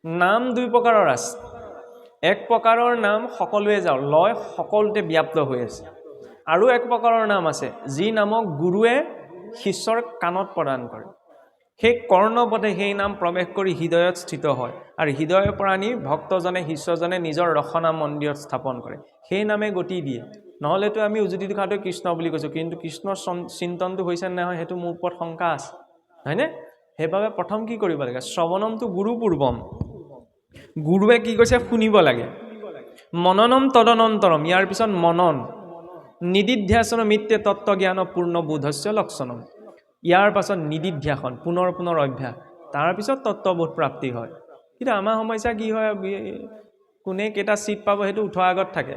নাম দুই প্ৰকাৰৰ আছে। এক প্ৰকাৰৰ নাম সকলোৱে যাওঁ লয়, সকলোতে ব্যাপ্ত হৈ আছে। আৰু এক প্ৰকাৰৰ নাম আছে যি নামক গুৰুৱে শিষ্যৰ কাণত প্ৰদান কৰে। সেই কৰ্ণপথে সেই নাম প্ৰৱেশ কৰি হৃদয়ত স্থিত হয় আৰু হৃদয়ৰ পৰা নি ভক্তজনে শিষ্যজনে নিজৰ ৰসনা মন্দিৰত স্থাপন কৰে। সেই নামে গতি দিয়ে। নহ'লেতো আমি উজুতি খাওঁতে কৃষ্ণ বুলি কৈছোঁ, কিন্তু কৃষ্ণৰ চিন্তনটো হৈছে নহয়, সেইটো মোৰ ওপৰত শংকা আছে, হয়নে? সেইবাবে প্ৰথম কি কৰিব লাগে? শ্ৰৱণমটো গুৰু পূৰ্বম। গুৰুৱে কি কৈছে শুনিব লাগে। মননম তদনন্তৰম, ইয়াৰ পিছত মনন। নিদিধ্যাসন মিত্ৰে তত্ত্বজ্ঞান পূৰ্ণ বোধস্য লক্ষণম, ইয়াৰ পাছত নিদিধ্যাসন, পুনৰ পুনৰ অভ্যাস, তাৰপিছত তত্ত্ববোধ প্ৰাপ্তি হয়। কিন্তু আমাৰ সমস্যা কি হয়, কোনে কেইটা চিট পাব সেইটো উঠোৱাৰ আগত থাকে।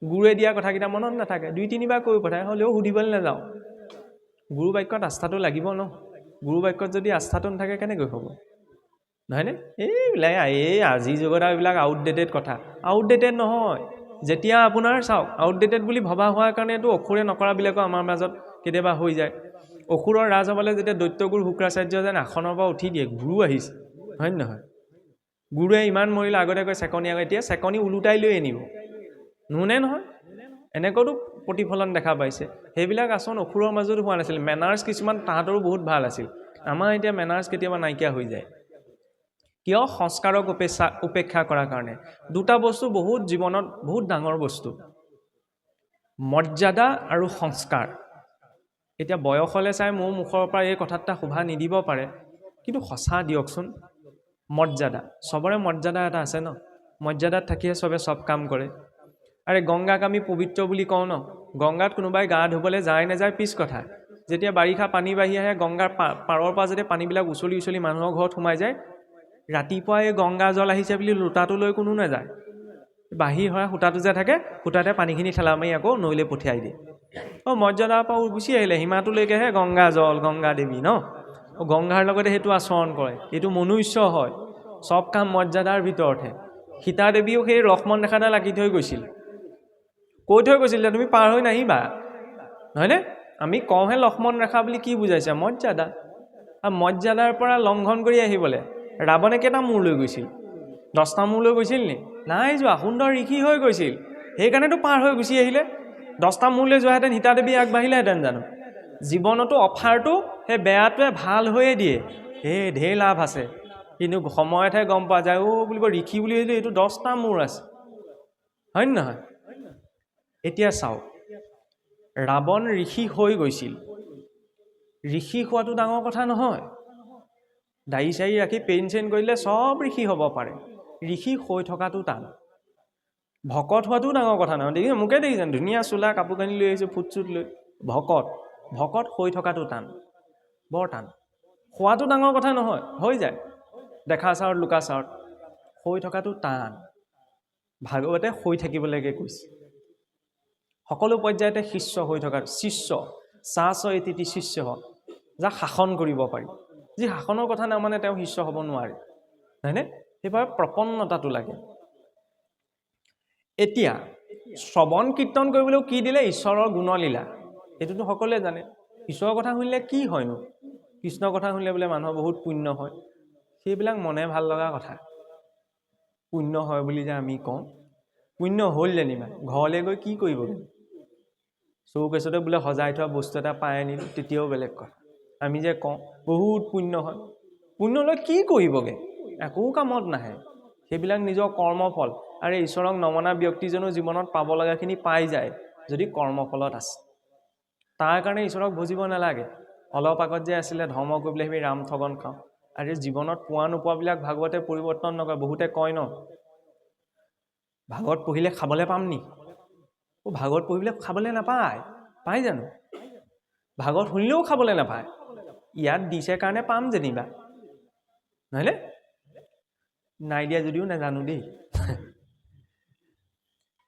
গুৰুৱে দিয়া কথাকেইটা মনত নাথাকে, 2-3বাৰ কৈ পঠায়, হ'লেও সুধিবলৈ নাযাওঁ। গুৰু বাক্যত আস্থাটো লাগিব ন। গুৰু বাক্যত যদি আস্থাটো নাথাকে কেনেকৈ হ'ব, নহয়নে? এইবিলাক আজিৰ যুগত এইবিলাক আউটডেটেড কথা। আউটডেটেড নহয়। যেতিয়া আপোনাৰ চাওক, আউটডেটেড বুলি ভবা হোৱাৰ কাৰণেতো অসুৰে নকৰাবিলাকো আমাৰ মাজত কেতিয়াবা হৈ যায়। অসুৰৰ ৰাজ হ'বলৈ যেতিয়া দৈত্যগুৰু শুক্ৰাচাৰ্য যেন আসনৰ পৰা উঠি দিয়ে, গুৰু আহিছে, হয় নহয়? গুৰুৱে ইমান মৰিলে, আগতে কয় চেকনি, এতিয়া চেকনি ওলোটাই লৈ আনিব, নুনে নহয়? এনেকৈতো প্ৰতিফলন দেখা পাইছে। সেইবিলাক আচৰণ অসুৰৰ মাজত হোৱা নাছিল। মেনাৰ্ছ কিছুমান তাহাঁতৰো বহুত ভাল আছিল। আমাৰ এতিয়া মেনাৰ্ছ কেতিয়াবা নাইকিয়া হৈ যায়। কিয়? সংস্কাৰক উপেক্ষা কৰাৰ কাৰণে। দুটা বস্তু বহুত জীৱনত বহুত ডাঙৰ বস্তু, মৰ্যাদা আৰু সংস্কাৰ। এতিয়া বয়সলৈ চাই মোৰ মুখৰ পৰা এই কথাটা শোভা নিদিব পাৰে, কিন্তু সঁচা দিয়কচোন। মৰ্যাদা, চবৰে মৰ্যাদা এটা আছে ন। মৰ্যাদাত থাকিয়ে চবে চব কাম কৰে। আৰে গংগাক আমি পবিত্ৰ বুলি কওঁ ন। গংগাত কোনোবাই গা ধুবলৈ যায় নাযায় পিছ কথা। যেতিয়া বাৰিষা পানী বাঢ়ি আহে, গংগাৰ পাৰৰ পৰা যেতিয়া পানীবিলাক উচলি উচলি মানুহৰ ঘৰত সোমাই যায়, ৰাতিপুৱা এই গংগা জল আহিছে বুলি লোটাটো লৈ কোনো নাযায়। বাহিৰ হয় সূতাটো যে থাকে, সূতাতে পানীখিনি ঠেলা মাৰি আকৌ নৈলৈ পঠিয়াই দিয়ে। মৰ্যাদাৰ পৰা গুচি আহিলে, সীমাটোলৈকেহে গংগা জল, গংগা দেৱী ন। গংগাৰ লগতে সেইটো আচৰণ কৰে, এইটো মনুষ্য হয়। চব কাম মৰ্যাদাৰ ভিতৰতহে। সীতা দেৱীও সেই লক্ষ্মণ ৰেখাডাল আঁকি থৈ গৈছিল, কৈ থৈ গৈছিল যে তুমি পাৰ হৈ নাহিবা, নহয়নে? আমি কওঁহে লক্ষ্মণ ৰেখা বুলি, কি বুজাইছে? মৰ্যাদা। আৰু মৰ্যাদাৰ পৰা লংঘন কৰি আহিবলৈ ৰাৱণে কেইটা মূৰ লৈ গৈছিল? 10টা মূৰ লৈ গৈছিল নি? নাই যোৱা। সুন্দৰ ঋষি হৈ গৈছিল, সেইকাৰণেতো পাৰ হৈ গুচি আহিলে। 10টা মূৰ লৈ যোৱাহেঁতেন সীতা দেৱী আগবাঢ়িলেহেঁতেন জানো? জীৱনতো অফাৰটো সেই বেয়াটোৱে ভাল হৈয়ে দিয়ে, ঢেৰ লাভ আছে, কিন্তু সময়তহে গম পোৱা যায়, বুলিব ঋষি বুলি ভাবিলোঁ, এইটো 10টা মূৰ আছে, হয় নে নহয়? এতিয়া চাওক, ৰাৱণ ঋষি হৈ গৈছিল। ঋষি হোৱাটো ডাঙৰ কথা নহয়। দাড়ি চাৰি ৰাখি পেইন চেইন কৰিলে চব ঋষি হ'ব পাৰে। ঋষি হৈ থকাটো টান। ভকত হোৱাটো ডাঙৰ কথা নহয়। দেখিছে, মোকে দেখিছেন, ধুনীয়া চোলা কাপোৰ কানি লৈ আহিছোঁ, ফুট চুট লৈ। ভকত হৈ থকাটো টান, বৰ টান। হোৱাটো ডাঙৰ কথা নহয়, হৈ যায় দেখা চাওত লুকা চাওত। হৈ থকাটো টান। ভাগৱতে হৈ থাকিবলৈকে কৈছে। সকলো পৰ্যায়তে শিষ্য হৈ থকা, শিষ্য চাচ ইতি শিষ্য, যাক শাসন কৰিব পাৰি। যি শাসনৰ কথা নামানে তেওঁ শিষ্য হ'ব নোৱাৰে, হয়নে? সেইবাবে প্ৰপন্নতাটো লাগে। এতিয়া শ্ৰৱণ কীৰ্তন কৰিবলৈও কি দিলে? ঈশ্বৰৰ গুণলীলা। এইটোতো সকলোৱে জানে। ঈশ্বৰৰ কথা শুনিলে কি হয়নো? কৃষ্ণৰ কথা শুনিলে বোলে মানুহৰ বহুত পুণ্য হয়। সেইবিলাক মনে ভাল লগা কথা। পুণ্য হয় বুলি যে আমি কওঁ, পুণ্য হ'ল যেনিবা, ঘৰলৈ গৈ কি কৰিবগৈ? চৌকেছতে বোলে সজাই থোৱা বস্তু এটা পাই আনিলোঁ, তেতিয়াও বেলেগ কথা। আমি যে কওঁ বহুত পুণ্য হয়, পুণ্য লৈ কি কৰিবগৈ? একো কামত নাহে। সেইবিলাক নিজৰ কৰ্মফল। আৰু ঈশ্বৰক নমনা ব্যক্তিজনো জীৱনত পাব লগাখিনি পাই যায় যদি কৰ্মফলত আছে। তাৰ কাৰণে ঈশ্বৰক বুজিব নালাগে। অলপ আগত যে আছিলে ধৰ্ম কৰিবলৈ আমি ৰাম ঠগন খাওঁ, আৰু জীৱনত পোৱা নোপোৱাবিলাক ভাগৱতে পৰিৱৰ্তন নকৰে। বহুতে কয় ন, ভাগৱত পঢ়িলে খাবলৈ পাম নি? ভাগৱত পঢ়িলে খাবলৈ নাপায়, পাই জানো? ভাগৱত শুনিলেও খাবলৈ নাপায়। ইয়াত দিছে কাৰণে পাম যেনিবা, নহয়নে? নাই দিয়া যদিও নাজানো দেই।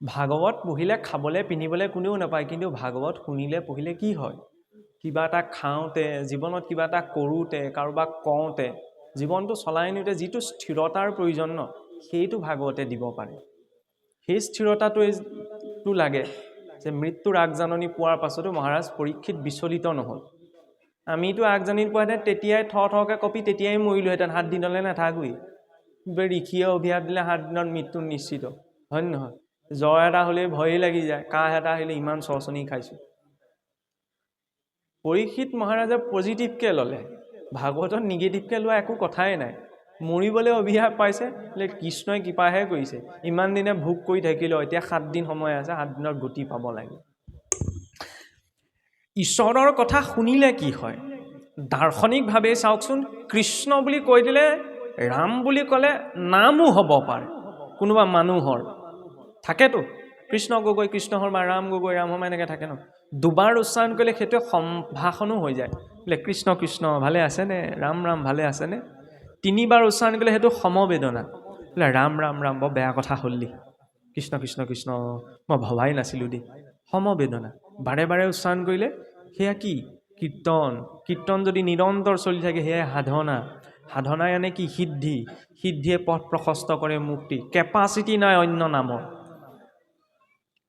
ভাগৱত পঢ়িলে খাবলৈ পিন্ধিবলৈ কোনেও নাপায়, কিন্তু ভাগৱত শুনিলে পঢ়িলে কি হয়? কিবা এটা খাওঁতে, জীৱনত কিবা এটা কৰোঁতে, কাৰোবাক কওঁতে, জীৱনটো চলাই নিওঁতে যিটো স্থিৰতাৰ প্ৰয়োজন ন, সেইটো ভাগৱতে দিব পাৰে। সেই স্থিৰতাটো লাগে যে মৃত্যুৰ আগজাননী পোৱাৰ পাছতো মহাৰাজ পৰীক্ষিত বিচলিত নহ'ল। আমিতো আগজাননী পোৱাহেঁতেন তেতিয়াই থৰকৈ কপি তেতিয়াই মৰিলোহেঁতেন, 7 দিনলৈ নাথাকোৱেই। ঋষিয়ে অভিশাপ দিলে 7 দিনত মৃত্যু নিশ্চিত, হয় নে নহয়? জ্বৰ এটা হ'লে ভয়ে লাগি যায়, কাহ এটা আহিলে ইমান চৰচনি খাইছোঁ। পৰীক্ষিত মহাৰাজে পজিটিভকৈ ল'লে, ভাগৱতত নিগেটিভকৈ লোৱা একো কথাই নাই। মৰিবলৈ অভিশাপ পাইছে, বোলে কৃষ্ণই কৃপাহে কৰিছে, ইমান দিনে ভোগ কৰি থাকিলেও এতিয়া 7 দিন সময় আছে, 7 দিনত গতি পাব লাগে। ঈশ্বৰৰ কথা শুনিলে কি হয়? দাৰ্শনিকভাৱে চাওকচোন, কৃষ্ণ বুলি কৈ দিলে, ৰাম বুলি ক'লে নামো হ'ব পাৰে কোনোবা মানুহৰ, থাকেতো কৃষ্ণ গগৈ কৃষ্ণ শৰ্মা, ৰাম গগৈ ৰাম শৰ্মা এনেকৈ থাকে ন। দুবাৰ উচ্চাৰণ কৰিলে সেইটোৱে সম্ভাষণো হৈ যায়, বোলে কৃষ্ণ কৃষ্ণ ভালে আছেনে, ৰাম ৰাম ভালে আছেনে। 3বাৰ উচ্চাৰণ কৰিলে সেইটো সমবেদনা, বোলে ৰাম ৰাম ৰাম বৰ বেয়া কথা হ'ল দেই, কৃষ্ণ কৃষ্ণ কৃষ্ণ মই ভবাই নাছিলোঁ দেই, সমবেদনা। বাৰে বাৰে উচ্চাৰণ কৰিলে সেয়া কি? কীৰ্তন। কীৰ্তন যদি নিৰন্তৰ চলি থাকে সেয়াই সাধনা। সাধনা মানে কি? সিদ্ধি। সিদ্ধিয়ে পথ প্ৰশস্ত কৰে মুক্তি। কেপাচিটি নাই অন্য নামৰ।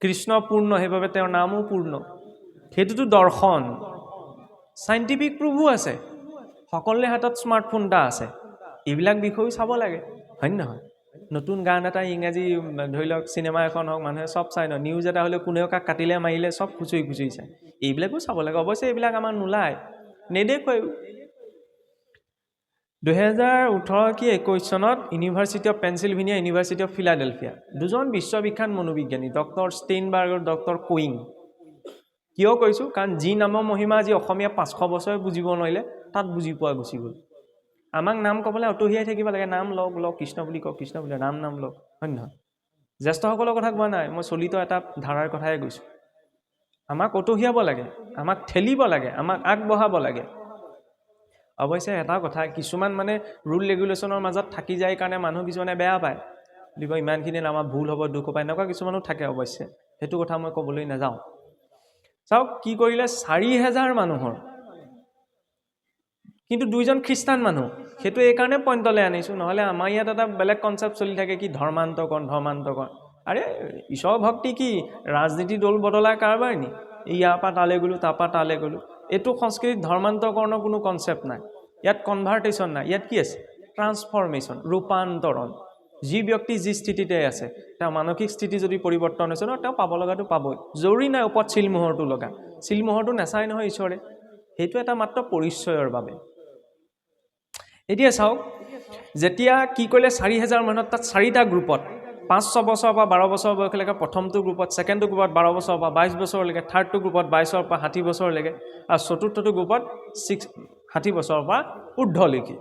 কৃষ্ণ পূৰ্ণ, সেইবাবে তেওঁৰ নামো পূৰ্ণ। সেইটোতো দৰ্শন। চাইণ্টিফিক প্ৰুভো আছে, সকলোৰে হাতত স্মাৰ্টফোন এটা আছে, এইবিলাক বিষয়েও চাব লাগে, হয় নহয়? নতুন গান এটা ইংৰাজী ধৰি লওক চিনেমা এখন হওক, মানুহে চব চাই ন, নিউজ এটা হ'লে কোনেও কাক কাটিলে মাৰিলে চব খুচৰি খুচৰি চায়, এইবিলাকো চাব লাগে। অৱশ্যে এইবিলাক আমাৰ নোলায়, নেদেখুৱায়ো। 2018 কি 21 চনত university of Pennsylvania, university of Philadelphia, দুজন বিশ্ববিখ্যাত মনোবিজ্ঞানী, ডক্টৰ ষ্টেইনবাৰ্গ আৰু ডক্টৰ কুইং। কিয় কৈছোঁ? কাৰণ যি নামৰ মহিমা আজি অসমীয়া 500 বছৰে বুজিব নোৱাৰিলে, তাত বুজি পোৱা গুচি গ'ল। আমাক নাম ক'বলৈ অতহিয়াই থাকিব লাগে, নাম লওক লওক, কৃষ্ণ বুলি কওক, কৃষ্ণ বুলি ৰাম নাম লওক, হয় নহয়? জ্যেষ্ঠসকলৰ কথা কোৱা নাই, মই চলিত এটা ধাৰাৰ কথাই কৈছোঁ। আমাক অতহিয়াব লাগে, আমাক ঠেলিব লাগে, আমাক আগবঢ়াব লাগে। অৱশ্যে এটা কথা, কিছুমান মানে ৰুল ৰেগুলেশ্যনৰ মাজত থাকি যায় কাৰণে মানুহ কিছুমানে বেয়া পায়, দিব ইমানখিনি আমাৰ ভুল হ'ব, দুখ হ'ব, এনেকুৱা কিছুমানো থাকে অৱশ্যে, সেইটো কথা মই ক'বলৈ নাযাওঁ। চাওক কি কৰিলে, 4000 মানুহৰ, কিন্তু 2জন খ্ৰীষ্টান মানুহ। সেইটো এইকাৰণে পইণ্টলৈ আনিছোঁ, নহ'লে আমাৰ ইয়াত এটা বেলেগ কনচেপ্ট চলি থাকে, কি ধৰ্মান্তকৰণ ধৰ্মান্তকৰণ। আৰে ঈশ্বৰ ভক্তি কি ৰাজনীতি দল বদলাৰ কাৰবাৰ নি? ইয়াৰ পৰা তালৈ গ'লোঁ, তাৰ পৰা তালৈ গ'লোঁ। এইটো সংস্কৃতিত ধৰ্মান্তকৰণৰ কোনো কনচেপ্ট নাই, ইয়াত কনভাৰ্টেশ্যন নাই, ইয়াত কি আছে? ট্ৰান্সফৰ্মেশ্যন, ৰূপান্তৰণ। যি ব্যক্তি যি স্থিতিতে আছে, তেওঁ মানসিক স্থিতি যদি পৰিৱৰ্তন হৈছে ন, তেওঁ পাব লগাটো পাবই, জৰুৰী নাই ওপৰত চিলমোহৰটো লগা। চিলমোহৰটো নাচায় নহয় ঈশ্বৰে, সেইটো এটা মাত্ৰ পৰিচয়ৰ বাবে। এতিয়া চাওক, যেতিয়া কি কৰিলে 4000 মানুহত, তাত 4টা গ্ৰুপত, 5-6 বছৰৰ পৰা 12 বছৰ বয়সলৈকে প্ৰথমটো গ্ৰুপত, ছেকেণ্ডটো গ্ৰুপত 12 বছৰৰ পৰা 22 বছৰলৈকে, থাৰ্ডটো গ্ৰুপত 22ৰ পৰা 60 বছৰলৈকে, আৰু চতুৰ্থটো গ্ৰুপত 60 বছৰৰ পৰা ঊৰ্ধলৈকে।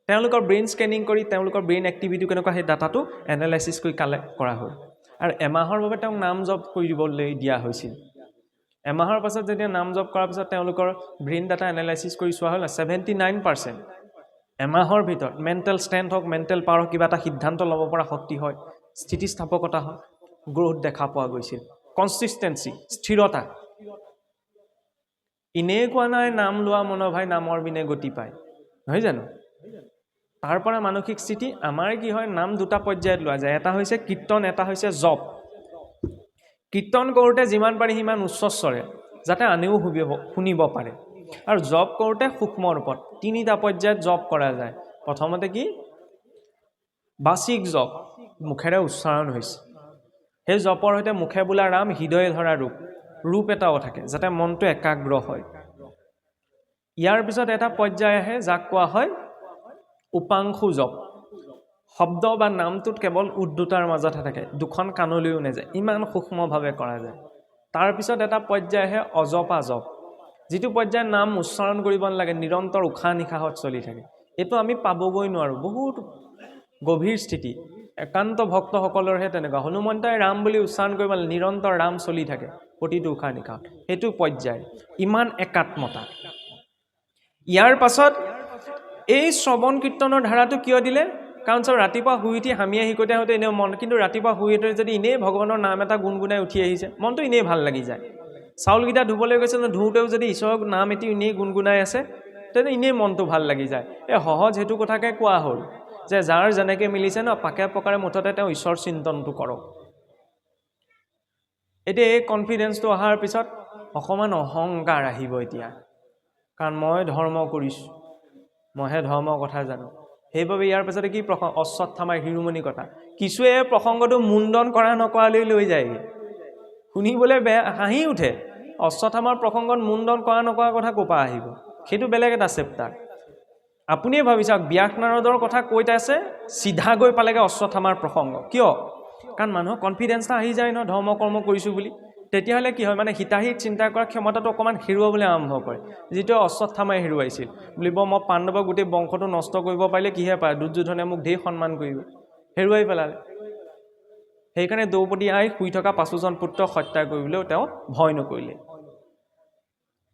তেওঁলোকৰ ব্ৰেইন স্কেনিং কৰি তেওঁলোকৰ ব্ৰেইন এক্টিভিটি কেনেকুৱা সেই ডাটাটো এনালাইচিছ কৰি কালেক্ট কৰা হ'ল, আৰু এমাহৰ বাবে তেওঁক নাম জপ কৰি দিবলৈ দিয়া হৈছিল। এমাহৰ পাছত যেতিয়া নাম জপ কৰাৰ পিছত তেওঁলোকৰ ব্ৰেইন ডাটা এনালাইচিছ কৰি চোৱা হ'ল, 79% এমাহৰ ভিতৰত মেণ্টেল ষ্ট্ৰেংথ হওক, মেণ্টেল পাৱাৰ হওক, কিবা এটা সিদ্ধান্ত ল'ব পৰা শক্তি হয়, স্থিতিস্থাপকতা হয়, গ্ৰ'থ দেখা পোৱা গৈছিল। কনচিষ্টেঞ্চি, স্থিৰতা। এনেই কোৱা নাই নাম লোৱা মনোভাই নামৰ বিনে গতি পায়, নহয় জানো? তাৰ পৰা মানসিক স্থিতি আমাৰ কি হয়, নাম 2টা পৰ্যায়ত লোৱা যায়, এটা হৈছে কীৰ্তন, এটা হৈছে জপ। কীৰ্তন কৰোঁতে যিমান পাৰি সিমান উচ্চস্বৰে, যাতে আনেও শুনিব পাৰে, আৰু জপ কৰোঁতে সূক্ষ্ম ৰূপত 3টা পৰ্যায়ত জপ কৰা যায়। প্ৰথমতে কি? বাচিক জপ, মুখেৰে উচ্চাৰণ হৈছে, সেই জপৰ সৈতে মুখে বোলা ৰাম, হৃদয়ে ধৰা ৰূপ এটাও থাকে, যাতে মনটো একাগ্ৰ হয়। ইয়াৰ পিছত এটা পৰ্যায় আহে যাক কোৱা হয় উপাংশু জপ। শব্দ বা নামটোত কেৱল উদ্ধতাৰ মাজতহে থাকে, 2খন কাণলৈও নাযায়, ইমান সূক্ষ্মভাৱে কৰা যায়। তাৰপিছত এটা পৰ্যায় আহে অজপা জপ, যিটো পৰ্যায়ত নাম উচ্চাৰণ কৰিব নালাগে, নিৰন্তৰ উশাহ নিশাহত চলি থাকে। এইটো আমি পাবগৈ নোৱাৰোঁ, বহুত গভীৰ স্থিতি, একান্ত ভক্তসকলৰহে তেনেকুৱা। হনুমন্তই ৰাম বুলি উচ্চাৰণ কৰিব নালাগে, নিৰন্তৰ ৰাম চলি থাকে প্ৰতিটো উশাহ নিশাহত, সেইটো পৰ্যায়, ইমান একাত্মতা। ইয়াৰ পাছত এই শ্ৰৱণ কীৰ্তনৰ ধাৰাটো কিয় দিলে? কাৰণ চব ৰাতিপুৱা শুই উঠি হামিয়াই শিকোঁতে হওঁতে এনেও মন, কিন্তু ৰাতিপুৱা শুই উঠি যদি এনেই ভগৱানৰ নাম এটা গুণগুণাই উঠি আহিছে, মনটো এনেই ভাল লাগি যায়। চাউলকেইটা ধুবলৈ গৈছে ন, ধুওঁতেও যদি ঈশ্বৰৰ নাম এটি এনেই গুণগুণাই আছে, তেন্তে এনেই মনটো ভাল লাগি যায়। এই সহজ সেইটো কথাকে কোৱা হ'ল যে যাৰ যেনেকৈ মিলিছে ন, পাকে প্ৰকাৰে মুঠতে তেওঁ ঈশ্বৰ চিন্তনটো কৰক। এতিয়া এই কনফিডেন্সটো অহাৰ পিছত অকণমান অহংকাৰ আহিব এতিয়া, কাৰণ মই ধৰ্ম কৰিছোঁ, মইহে ধৰ্মৰ কথা জানো, সেইবাবে ইয়াৰ পিছতে কি প্ৰসংগ অশ্বত্থামাৰ শিৰোমণি কথা কিছুৱে প্ৰসংগটো মুণ্ডন কৰা নকৰালৈ লৈ যায়গৈ শুনিবলৈ বেয়া হাঁহি উঠে অশ্বত্থামাৰ প্ৰসংগত মুণ্ডন কৰা নকৰা কথা ক'ৰ পৰা আহিব সেইটো বেলেগ এটা চেপ্টাৰ আপুনিয়ে ভাবি চাওক ব্যাস নাৰদৰ কথা কৈতে আছে চিধা গৈ পালেগে অশ্বত্থামাৰ প্ৰসংগ কিয় কাৰণ মানুহৰ কনফিডেন্স এটা আহি যায় ন ধৰ্ম কৰ্ম কৰিছোঁ বুলি তেতিয়াহ'লে কি হয় মানে হিতাহিত চিন্তা কৰাৰ ক্ষমতাটো অকণমান হেৰুৱাবলৈ আৰম্ভ কৰে যিটো অশ্বত্থামাই হেৰুৱাইছিল বুলিব মই পাণ্ডৱৰ গোটেই বংশটো নষ্ট কৰিব পাৰিলে কিহে পায় দুৰ্যোধনে মোক ধেৰ সন্মান কৰিব হেৰুৱাই পেলালে সেইকাৰণে দ্ৰৌপদী আই শুই থকা 5জন পুত্ৰক হত্যা কৰিবলৈও তেওঁ ভয় নকৰিলে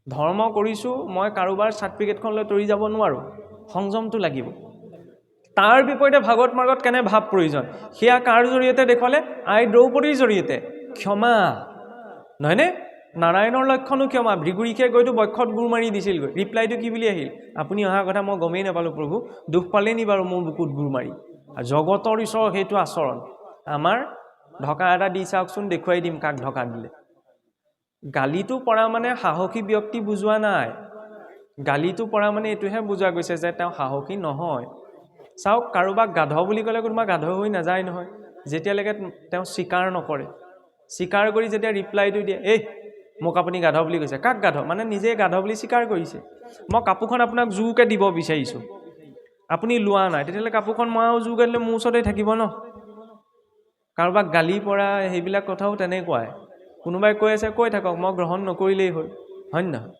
ধৰ্ম কৰিছোঁ মই কাৰোবাৰ চাৰ্টিফিকেটখন লৈ তৰি যাব নোৱাৰোঁ সংযমটো লাগিব তাৰ বিপৰীতে ভাগৱত মাৰ্গত কেনে ভাৱ প্ৰয়োজন সেয়া কাৰ জৰিয়তে দেখুৱালে আই দ্ৰৌপদীৰ জৰিয়তে ক্ষমা নহয়নে নাৰায়ণৰ লক্ষণো ক্ষমা ভৃগুৰীকে গৈতো বক্ষত গুৰ মাৰি দিছিলগৈ ৰিপ্লাইটো কি বুলি আহিল আপুনি অহা কথা মই গমেই নাপালোঁ প্ৰভু দুখ পালে নি বাৰু মোৰ বুকুত গুৰ মাৰি জগতৰ ঈশ্বৰ সেইটো আচৰণ আমাৰ ঢকা এটা দি চাওকচোন দেখুৱাই দিম কাক ঢকা দিলে গালিটো পৰা মানে সাহসী ব্যক্তি বুজোৱা নাই গালিটো পৰা মানে এইটোহে বুজোৱা গৈছে যে তেওঁ সাহসী নহয় চাওক কাৰোবাক গাধ বুলি ক'লে কোনোবা গাধ হৈ নাযায় নহয় যেতিয়ালৈকে তেওঁ স্বীকাৰ নকৰে স্বীকাৰ কৰি যেতিয়া ৰিপ্লাইটো দিয়ে এই মোক আপুনি গাধ বুলি কৈছে কাক গাধ মানে নিজে গাধ বুলি স্বীকাৰ কৰিছে মই কাপোৰখন আপোনাক জোৰকৈ দিব বিচাৰিছোঁ আপুনি লোৱা নাই তেতিয়াহ'লে কাপোৰখন মই আৰু জোৰকৈ দিলে মোৰ ওচৰতে থাকিব ন কাৰোবাক গালি পৰা সেইবিলাক কথাও তেনেকুৱাই কোনোবাই কৈ আছে কৈ থাকক মই গ্ৰহণ নকৰিলেই হ'ল হয় নহয়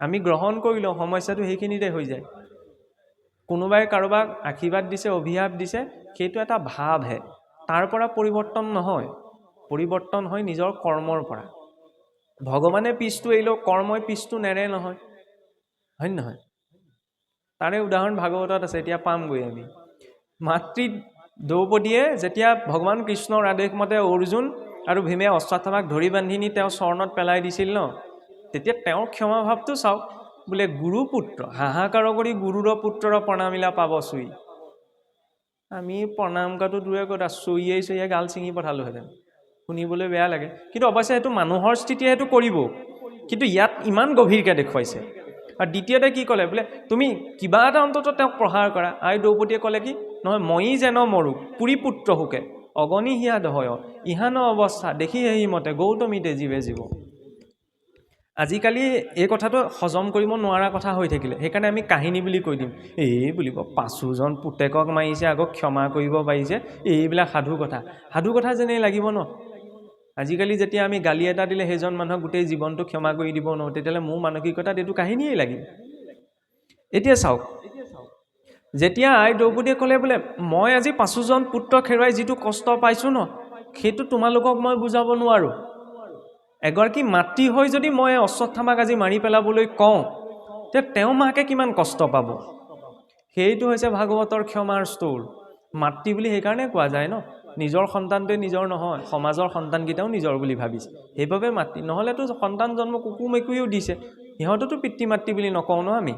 আমি গ্ৰহণ কৰি লওঁ সমস্যাটো সেইখিনিতে হৈ যায় কোনোবাই কাৰোবাক আশীৰ্বাদ দিছে অভিশাপ দিছে সেইটো এটা ভাৱহে তাৰ পৰা পৰিৱৰ্তন নহয় পৰিৱৰ্তন হয় নিজৰ কৰ্মৰ পৰা ভগৱানে পিছটো এৰিলেও কৰ্মই পিছটো নেৰে নহয় হয় নহয় তাৰে উদাহৰণ ভাগৱতত আছে এতিয়া পামগৈ আমি মাতৃ দ্ৰৌপদীয়ে যেতিয়া ভগৱান কৃষ্ণৰ আদেশ মতে অৰ্জুন আৰু ভীমে অশ্বত্থামাক ধৰি বান্ধি নি তেওঁ চৰণত পেলাই দিছিল ন তেতিয়া তেওঁৰ ক্ষমা ভাৱটো চাওক বোলে গুৰু পুত্ৰ হাহাকাৰ কৰি গুৰুৰ পুত্ৰৰ প্ৰণামিলা পাব চুই আমি প্ৰণাম গাটো দূৰে কথা চুইয়ে গাল ছিঙি পঠালোহেঁতেন শুনিবলৈ বেয়া লাগে কিন্তু অৱশ্যে সেইটো মানুহৰ স্থিতিয়ে সেইটো কৰিব কিন্তু ইয়াত ইমান গভীৰকৈ দেখুৱাইছে আৰু দ্বিতীয়তে কি ক'লে বোলে তুমি কিবা এটা অন্ততঃ তেওঁক প্ৰহাৰ কৰা আই দ্ৰৌপদীয়ে ক'লে কি নহয় ময়ি যেন মৰো পুৰী পুত্ৰ সুকে অগণি হিয়া দহয় ইহান অৱস্থা দেখি সেই মতে গৌতমীতে জীৱে জীৱ আজিকালি এই কথাটো হজম কৰিব নোৱাৰা কথা হৈ থাকিলে সেইকাৰণে আমি কাহিনী বুলি কৈ দিম এই বুলিব 5জন পুতেকক মাৰিছে আকৌ ক্ষমা কৰিব পাৰিছে এইবিলাক সাধু কথা যেনেই লাগিব ন আজিকালি যেতিয়া আমি গালি এটা দিলে সেইজন মানুহক গোটেই জীৱনটো ক্ষমা কৰি দিব নোৱাৰোঁ তেতিয়াহ'লে মোৰ মানসিকতাত এইটো কাহিনীয়েই লাগিব এতিয়া চাওক যেতিয়া আই দ্ৰৌপদীয়ে ক'লে বোলে মই আজি 5জন পুত্ৰক হেৰুৱাই যিটো কষ্ট পাইছোঁ ন সেইটো তোমালোকক মই বুজাব নোৱাৰোঁ এগৰাকী মাতৃ হৈ যদি মই অশ্বত্থামাক আজি মাৰি পেলাবলৈ কওঁ তেতিয়া তেওঁ মাকে কিমান কষ্ট পাব সেইটো হৈছে ভাগৱতৰ ক্ষমাৰ স্তোৰ মাতৃ বুলি সেইকাৰণে কোৱা যায় ন নিজৰ সন্তানটোৱে নিজৰ নহয় সমাজৰ সন্তানকেইটাও নিজৰ বুলি ভাবিছে সেইবাবে মাতৃ নহ'লেতো সন্তান জন্ম কুকুৰ মেকুৰীও দিছে সিহঁততো পিতৃ মাতৃ বুলি নকওঁ ন আমি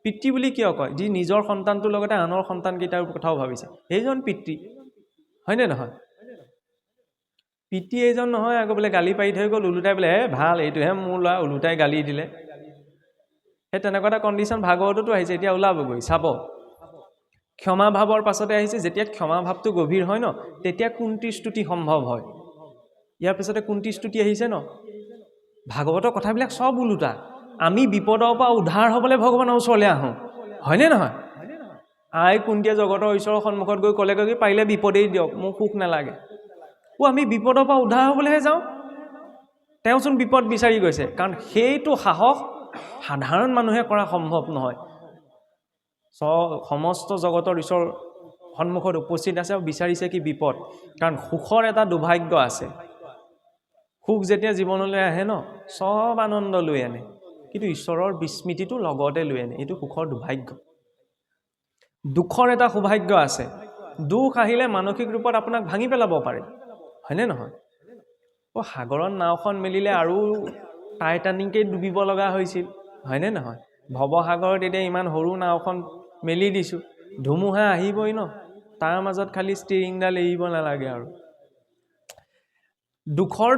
পিতৃ বুলি কিয় কয় যি নিজৰ সন্তানটোৰ লগতে আনৰ সন্তানকেইটাৰ কথাও ভাবিছে সেইজন পিতৃ হয়নে নহয় পিতৃ এইজন নহয় আকৌ বোলে গালি পাৰি থৈ গ'ল ওলোটাই বোলে ভাল এইটোহে মোৰ ল'ৰা ওলোটাই গালি দিলে সেই তেনেকুৱা এটা কণ্ডিশ্যন ভাগৱততো আহিছে এতিয়া ওলাবগৈ চাব ক্ষমা ভাৱৰ পাছতে আহিছে যেতিয়া ক্ষমা ভাৱটো গভীৰ হয় ন তেতিয়া কুন্তীৰ স্তুতি সম্ভৱ হয় ইয়াৰ পিছতে কুন্তীৰ স্তুতি আহিছে ন ভাগৱতৰ কথাবিলাক চব ওলোটা আমি বিপদৰ পৰা উদ্ধাৰ হ'বলৈ ভগৱানৰ ওচৰলৈ আহোঁ হয়নে নহয় আই কুন্তীয়ে জগতৰ ঈশ্বৰৰ সন্মুখত গৈ ক'লেগৈ কি পাৰিলে বিপদেই দিয়ক মোৰ সুখ নালাগে আমি বিপদৰ পৰা উদ্ধাৰ হ'বলৈহে যাওঁ তেওঁচোন বিপদ বিচাৰি গৈছে কাৰণ সেইটো সাহস সাধাৰণ মানুহে কৰা সম্ভৱ নহয় সমস্ত জগতৰ ঈশ্বৰ সন্মুখত উপস্থিত আছে আৰু বিচাৰিছে কি বিপদ কাৰণ সুখৰ এটা দুৰ্ভাগ্য আছে সুখ যেতিয়া জীৱনলৈ আহে ন চব আনন্দ লৈ আনে কিন্তু ঈশ্বৰৰ বিস্মৃতিটো লগতে লৈ আনে এইটো সুখৰ দুৰ্ভাগ্য দুখৰ এটা সৌভাগ্য আছে দুখ আহিলে মানসিক ৰূপত আপোনাক ভাঙি পেলাব পাৰে হয়নে নহয় সাগৰত নাওখন মেলিলে আৰু টাইটানিকেই ডুবিব লগা হৈছিল হয়নে নহয় ভৱসাগৰত এতিয়া ইমান সৰু নাওখন মেলি দিছোঁ ধুমুহা আহিবই ন তাৰ মাজত খালি ষ্টিৰিংডাল এৰিব নালাগে আৰু দুখৰ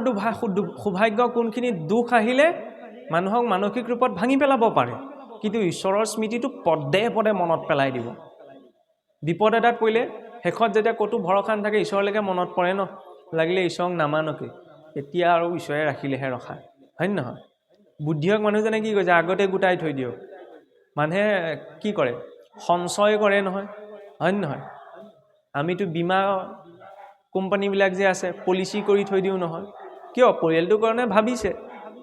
সৌভাগ্য কোনখিনি দুখ আহিলে মানুহক মানসিক ৰূপত ভাঙি পেলাব পাৰে কিন্তু ঈশ্বৰৰ স্মৃতিটো পদে পদে মনত পেলাই দিব বিপদ এটাত পৰিলে শেষত যেতিয়া ক'তো ভৰসা নাথাকে ঈশ্বৰলৈকে মনত পৰে ন, লাগিলে ঈশ্বৰক নামানকে, এতিয়া আৰু ঈশ্বৰে ৰাখিলেহে ৰখা, হয় নে নহয়? বুদ্ধিয়ক মানুহজনে কি কৈছে, আগতে গোটাই থৈ দিয়ক। মানুহে কি কৰে, সঞ্চয় কৰে নহয়, হয় নে নহয়? আমিতো বীমা কোম্পানীবিলাক যে আছে, পলিচি কৰি থৈ দিওঁ নহয়। কিয়? পৰিয়ালটোৰ কাৰণে ভাবিছে